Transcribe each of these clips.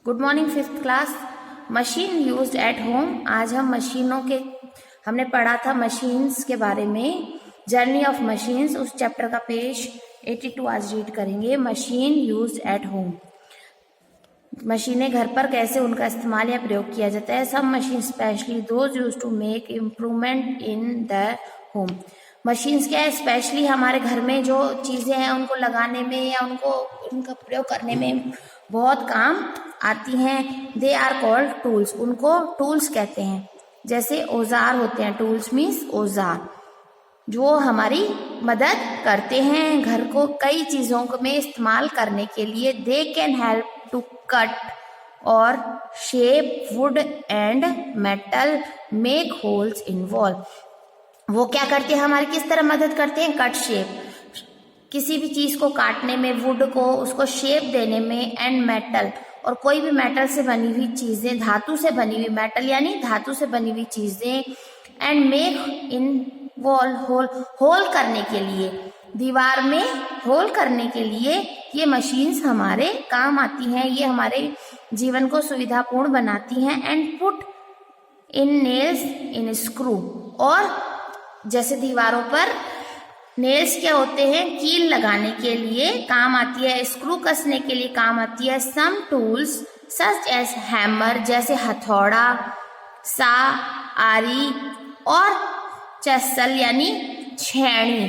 Good morning fifth class. Machine used at home. आज हम हमने पढ़ा था मशीन्स के बारे में, जर्नी ऑफ मशीन्स, उस चैप्टर का पेज 82 आज रीड करेंगे। मशीन यूज्ड एट होम, मशीनें घर पर कैसे उनका इस्तेमाल या प्रयोग किया जाता है। सब machine specially those used to make improvement in the home. Machines क्या है, स्पेशली हमारे घर में जो चीजें हैं उनको लगाने में या उनका प्रयोग करने में बहुत काम आती हैं। दे आर कॉल्ड टूल्स, उनको टूल्स कहते हैं। जैसे औजार होते हैं, टूल्स मीन्स औजार, जो हमारी मदद करते हैं घर को कई चीजों में इस्तेमाल करने के लिए। They can help to cut और shape wood and metal, make holes in wall. वो क्या करते हैं, हमारी किस तरह मदद करते हैं, कट शेप, किसी भी चीज को काटने में, वुड को उसको शेप देने में, एंड मेटल, और कोई भी मेटल से बनी हुई चीजें, धातु से बनी हुई, मेटल यानी धातु से बनी हुई चीजें, and make in wall hole, hole करने के लिए, दीवार में होल करने के लिए ये मशीन्स हमारे काम आती हैं। ये हमारे जीवन को सुविधापूर्ण बनाती हैं। And put in nails in screw, और जैसे दीवारों पर नेल्स क्या होते हैं, कील लगाने के लिए काम आती है, स्क्रू कसने के लिए काम आती है। Some tools such as hammer, जैसे हथौड़ा, सा, आरी, और चेसल यानी छेनी,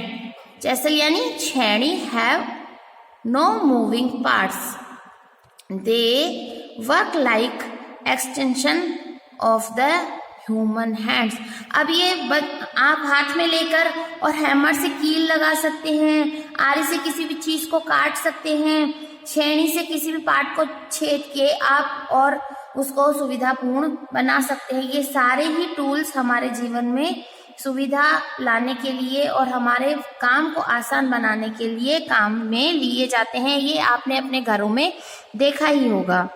चेसल यानी छेनी, have no moving parts, they work like extension of the human hands. अब ये आप हाथ में लेकर और हैमर से कील लगा सकते हैं, आरी से किसी भी चीज को काट सकते हैं, छेनी से किसी भी पार्ट को छेद के आप और उसको सुविधापूर्ण बना सकते हैं। ये सारे ही टूल्स हमारे जीवन में सुविधा लाने के लिए और हमारे काम को आसान बनाने के लिए काम में लिए जाते हैं। ये आपने अपने घरों में देखा ही होगा।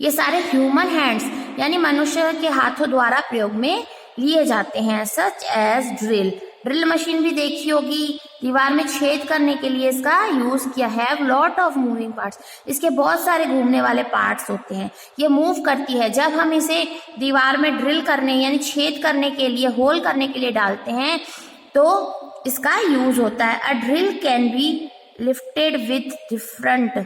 ये सारे ह्यूमन हैंड्स यानी मनुष्य के हाथों द्वारा प्रयोग में लिए जाते हैं। Such as drill, drill machine भी देखी होगी, दीवार में छेद करने के लिए इसका यूज किया है। लॉट ऑफ मूविंग पार्ट्स, इसके बहुत सारे घूमने वाले पार्ट्स होते हैं, ये मूव करती है। जब हम इसे दीवार में ड्रिल करने यानी छेद करने के लिए, होल करने के लिए डालते हैं तो इसका यूज होता है। A drill can be lifted with different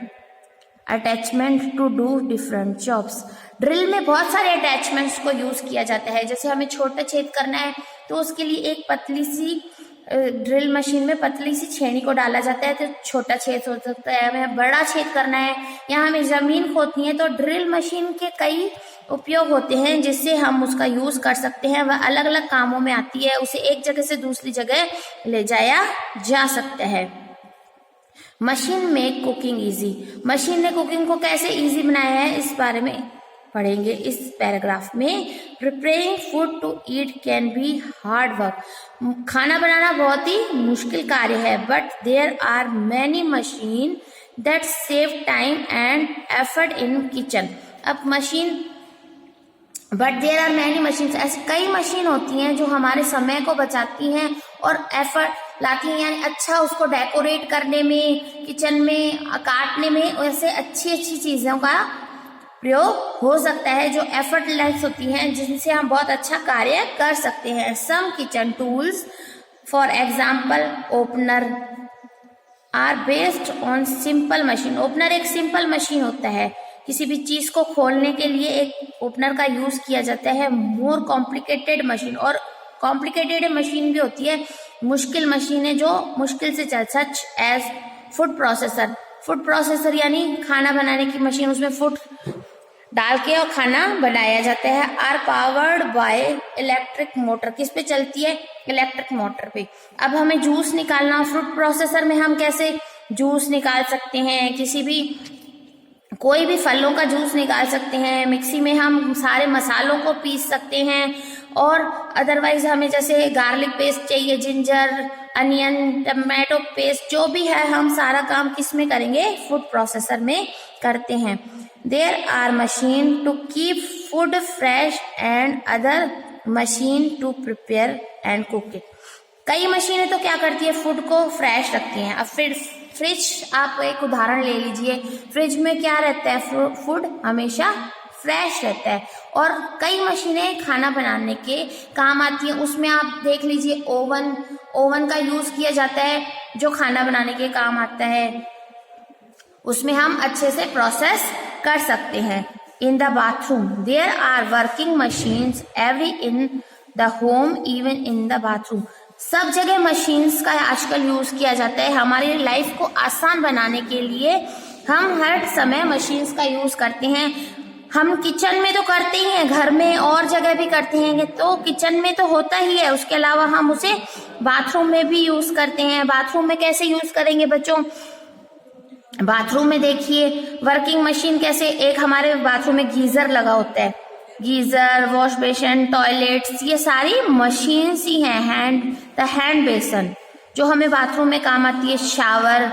attachment to do different jobs. Drill में बहुत सारे अटैचमेंट्स को यूज किया जाता है। जैसे हमें छोटा छेद करना है तो उसके लिए एक पतली सी ड्रिल मशीन में पतली सी छेनी को डाला जाता है तो छोटा छेद हो सकता है। हमें बड़ा छेद करना है या हमें जमीन खोदनी है तो ड्रिल मशीन के कई उपयोग होते हैं जिससे हम उसका यूज कर सकते हैं। वह अलग अलग कामों में आती है, उसे एक जगह से दूसरी जगह ले जाया जा सकता है। Machine make cooking easy, machine ने कुकिंग को कैसे इजी बनाया है इस बारे में पढ़ेंगे इस पैराग्राफ में। Preparing food to eat can be hard work, खाना बनाना बहुत ही मुश्किल कार्य है। But there are many machine that save time and effort in kitchen. अब but there are many machine, ऐसी कई मशीन होती हैं जो हमारे समय को बचाती हैं और एफर्ट लाती हैं, यानी अच्छा उसको डेकोरेट करने में, किचन में काटने में, ऐसे अच्छी अच्छी चीजों का प्रयोग हो सकता है जो एफर्टलेस होती हैं, जिनसे हम बहुत अच्छा कार्य कर सकते हैं। Some kitchen tools for example opener are based on simple machine. Opener एक सिंपल मशीन होता है, किसी भी चीज को खोलने के लिए एक ओपनर का यूज किया जाता है। मोर कॉम्प्लिकेटेड मशीन, और कॉम्प्लिकेटेड मशीन भी होती है, मुश्किल मशीनें जो मुश्किल से चल, such as food processor. Food processor यानी खाना बनाने की मशीन, उसमें फूड डाल के और खाना बनाया जाता है। Are powered by electric motor, किस पे चलती है, इलेक्ट्रिक मोटर पे। अब हमें जूस निकालना, फूड प्रोसेसर में हम कैसे जूस निकाल सकते हैं, कोई भी फलों का जूस निकाल सकते हैं। मिक्सी में हम सारे मसालों को पीस सकते हैं, और अदरवाइज हमें जैसे गार्लिक पेस्ट चाहिए, जिंजर, अनियन, टमाटो पेस्ट, जो भी है हम सारा काम किस में करेंगे, फूड प्रोसेसर में करते हैं। There are machine to keep food fresh and other machine to prepare and cook it. कई मशीनें तो क्या करती है, फूड को फ्रेश रखती हैं। अब फिर फ्रिज आप एक उदाहरण ले लीजिए, फ्रिज में क्या रहता है, फूड हमेशा फ्रेश रहता है। और कई मशीनें खाना बनाने के काम आती हैं, उसमें आप देख लीजिए ओवन का यूज किया जाता है जो खाना बनाने के काम आता है, उसमें हम अच्छे से प्रोसेस कर सकते हैं। In the bathroom there are working machines every in the home even in the bathroom. सब जगह मशीन्स का आजकल यूज किया जाता है। हमारी लाइफ को आसान बनाने के लिए हम हर समय मशीन्स का यूज करते हैं। हम किचन में तो करते ही हैं, घर में और जगह भी करते हैं, तो किचन में तो होता ही है, उसके अलावा हम उसे बाथरूम में भी यूज करते हैं। बाथरूम में कैसे यूज करेंगे बच्चों, बाथरूम में देखिए वर्किंग मशीन कैसे, एक हमारे बाथरूम में गीजर लगा होता है, गीजर, वॉश बेसिन, टॉयलेट्स, ये सारी मशीन्स ही हैं। हैंड बेसन जो हमें बाथरूम में काम आती है, शावर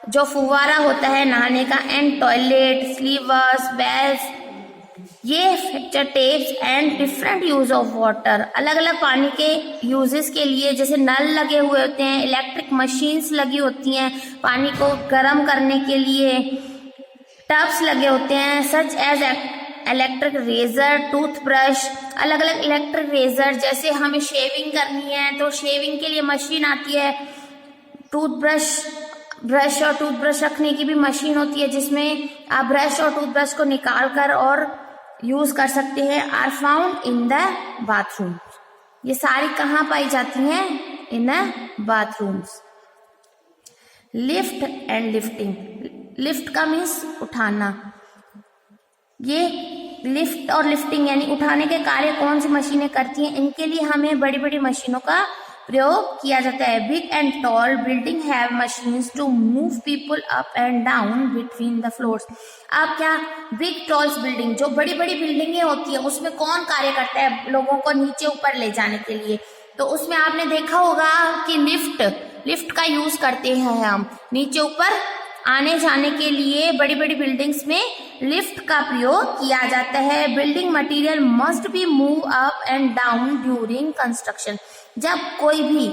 जो फुवारा होता है नहाने का, एंड टॉयलेट, स्लीवर्स, बेल्स, ये fixture taps and different use of water, अलग अलग पानी के यूजेस के लिए, जैसे नल लगे हुए होते हैं, इलेक्ट्रिक मशीन्स लगी होती हैं पानी को गर्म करने के लिए, टब्स लगे होते हैं, such as electric razor, toothbrush, अलग अलग इलेक्ट्रिक रेजर, जैसे हमें शेविंग करनी है तो शेविंग के लिए मशीन आती है, ब्रश और टूथब्रश रखने की भी मशीन होती है जिसमें आप ब्रश और टूथब्रश को निकाल कर और यूज कर सकते हैं। Are found in the bathroom, ये सारी कहाँ पाई जाती हैं, in bathrooms. Lift and lifting, lift का मीन्स उठाना, ये लिफ्ट और लिफ्टिंग यानी उठाने के कार्य कौन सी मशीनें करती हैं, इनके लिए हमें बड़ी बड़ी मशीनों का प्रयोग किया जाता है। Big and tall building have machines to move people up and down between the floors. अब क्या बिग टॉल्स बिल्डिंग, जो बड़ी बड़ी बिल्डिंगें होती है उसमें कौन कार्य करता है लोगों को नीचे ऊपर ले जाने के लिए, तो उसमें आपने देखा होगा कि लिफ्ट का यूज करते हैं हम नीचे ऊपर आने जाने के लिए। बड़ी बड़ी बिल्डिंग्स में लिफ्ट का प्रयोग किया जाता है। Building material must be move up and down during construction, जब कोई भी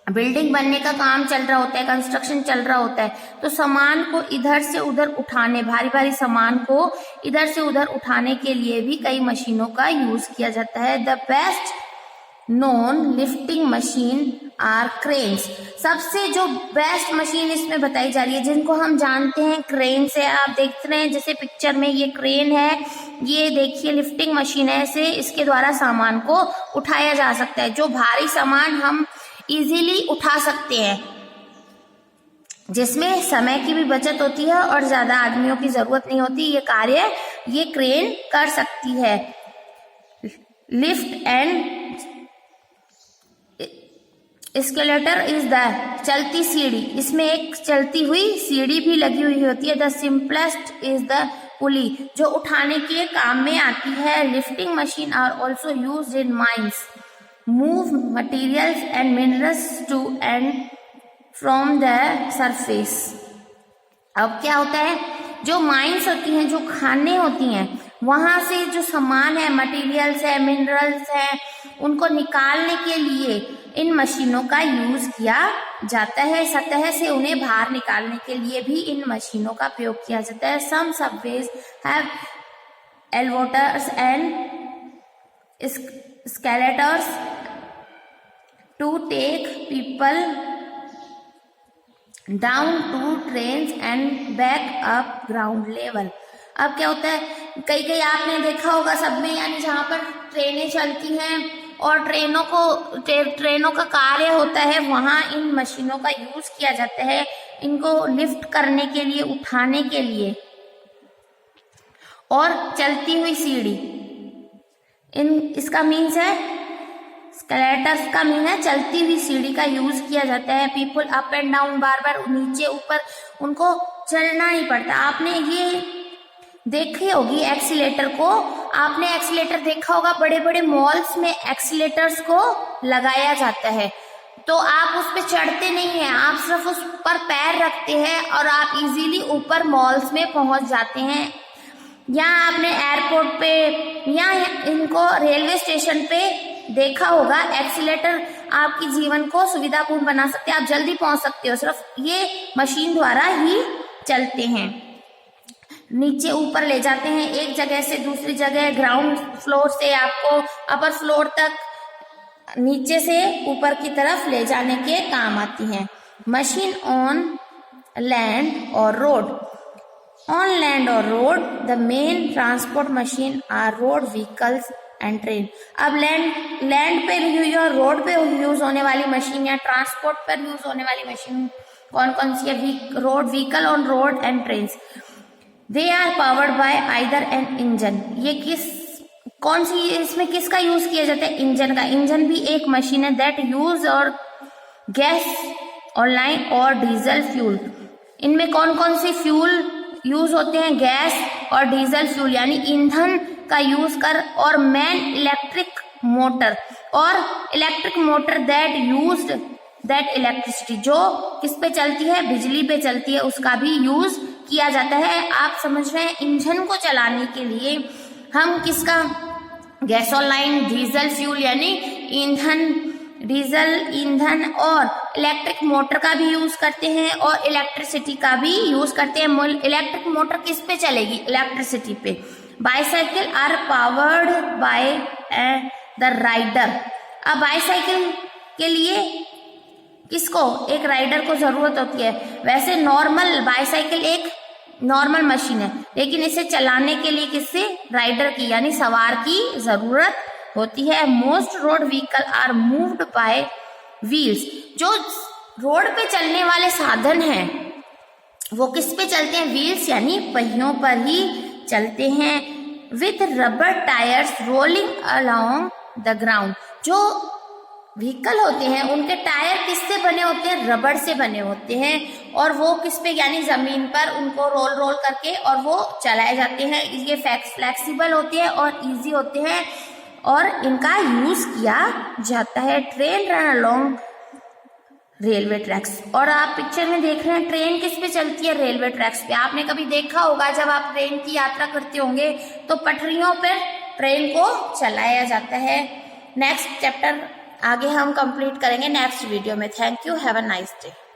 बिल्डिंग बनने का काम चल रहा होता है, कंस्ट्रक्शन चल रहा होता है, तो सामान को इधर से उधर उठाने, भारी भारी सामान को इधर से उधर उठाने के लिए भी कई मशीनों का यूज किया जाता है। The best known lifting machine are cranes, सबसे जो बेस्ट मशीन इसमें बताई जा रही है जिनको हम जानते हैं क्रेन से, आप देख रहे हैं जैसे पिक्चर में ये क्रेन है, ये देखिए लिफ्टिंग मशीन है, से इसके द्वारा सामान को उठाया जा सकता है। जो भारी सामान हम इजीली उठा सकते हैं, जिसमें समय की भी बचत होती है और ज्यादा आदमियों की जरूरत नहीं होती, ये कार्य ये क्रेन कर सकती है। Lift and escalator is the, चलती सीढ़ी, इसमें एक चलती हुई सीढ़ी भी लगी हुई होती है। The simplest is the pulley, जो उठाने के काम में आती है। Lifting machine are also used in mines, move materials and minerals to and from the surface. अब क्या होता है, जो माइंस होती हैं, जो खाने होती हैं, वहां से जो सामान है, मटेरियल्स है, मिनरल्स है, उनको निकालने के लिए इन मशीनों का यूज किया जाता है। सतह से उन्हें बाहर निकालने के लिए भी इन मशीनों का प्रयोग किया जाता है। Some subways have elevators and escalators to take people down to trains and back up ground level। अब क्या होता है, कई आपने देखा होगा सब में, यानी जहाँ पर ट्रेनें चलती हैं और ट्रेनों का कार्य होता है, वहाँ इन मशीनों का यूज किया जाता है, इनको लिफ्ट करने के लिए, उठाने के लिए। और चलती हुई सीढ़ी, इसका मीन्स है, स्केलेटर्स का मीन है चलती हुई सीढ़ी का यूज किया जाता है। पीपल अप एंड डाउन, बार बार नीचे ऊपर उनको चलना ही पड़ता। आपने ये देखी होगी एक्सीलेटर को, आपने एक्सीलेटर देखा होगा, बड़े बड़े मॉल्स में एक्सीलेटर्स को लगाया जाता है, तो आप उस पर चढ़ते नहीं हैं, आप सिर्फ उस पर पैर रखते हैं और आप इजीली ऊपर मॉल्स में पहुंच जाते हैं। या आपने एयरपोर्ट पे या इनको रेलवे स्टेशन पे देखा होगा, एक्सीलेटर आपके जीवन को सुविधापूर्ण बना सकते हैं, आप जल्दी पहुंच सकते हो, सिर्फ ये मशीन द्वारा ही चलते हैं। नीचे ऊपर ले जाते हैं, एक जगह से दूसरी जगह, ग्राउंड फ्लोर से आपको अपर फ्लोर तक, नीचे से ऊपर की तरफ ले जाने के काम आती हैं। मशीन ऑन लैंड और रोड। ऑन लैंड और road the main transport machine are road vehicles and train. अब लैंड पे या रोड पे यूज होने वाली मशीन या ट्रांसपोर्ट पर यूज होने वाली मशीन कौन कौन सी है? Road vehicle on road and train. They are powered by either an engine. ये कौन सी, इसमें किसका यूज किया जाता है? इंजन का। इंजन भी एक मशीन है दैट यूज और गैस ऑनलाइन और डीजल फ्यूल। इनमें कौन कौन से फ्यूल यूज होते हैं? गैस और डीजल फ्यूल यानी ईंधन का यूज कर, और मैन इलेक्ट्रिक मोटर, और electric motor that used that electricity, जो किस पे चलती है? बिजली पे चलती है, उसका भी यूज किया जाता है। आप समझ रहे हैं, इंजन को चलाने के लिए हम किसका? गैसोलाइन, डीजल फ्यूल यानी ईंधन, डीजल ईंधन, और इलेक्ट्रिक मोटर का भी यूज करते हैं, और इलेक्ट्रिसिटी का भी यूज करते हैं। इलेक्ट्रिक मोटर किस पे चलेगी? इलेक्ट्रिसिटी पे। Bicycle are powered by the rider. अब बाईसाइकिल के लिए किसको? एक राइडर को जरूरत होती है। वैसे नॉर्मल बाईसाइकिल एक नॉर्मल मशीन है, लेकिन इसे चलाने के लिए किससे? राइडर की यानी सवार की जरूरत होती है। Most road vehicle are moved by wheels. जो रोड पे चलने वाले साधन हैं वो किस पे चलते हैं? व्हील्स यानी पहियों पर ही चलते हैं। With rubber tyres rolling along the ground. जो व्हीकल होते हैं उनके टायर किससे बने होते हैं? रबड़ से बने होते हैं, और वो किस पे यानी जमीन पर उनको रोल करके और वो चलाए जाते हैं। ये फ्लेक्सिबल होते हैं और इजी होते हैं, और इनका यूज किया जाता है। Train run along railway tracks. और आप पिक्चर में देख रहे हैं ट्रेन किस पे चलती है? रेलवे ट्रैक्स पे। आपने कभी देखा होगा जब आप ट्रेन की यात्रा करते होंगे तो पटरियों पर ट्रेन को चलाया जाता है। नेक्स्ट चैप्टर आगे हम कंप्लीट करेंगे नेक्स्ट वीडियो में। Thank you, have a nice day.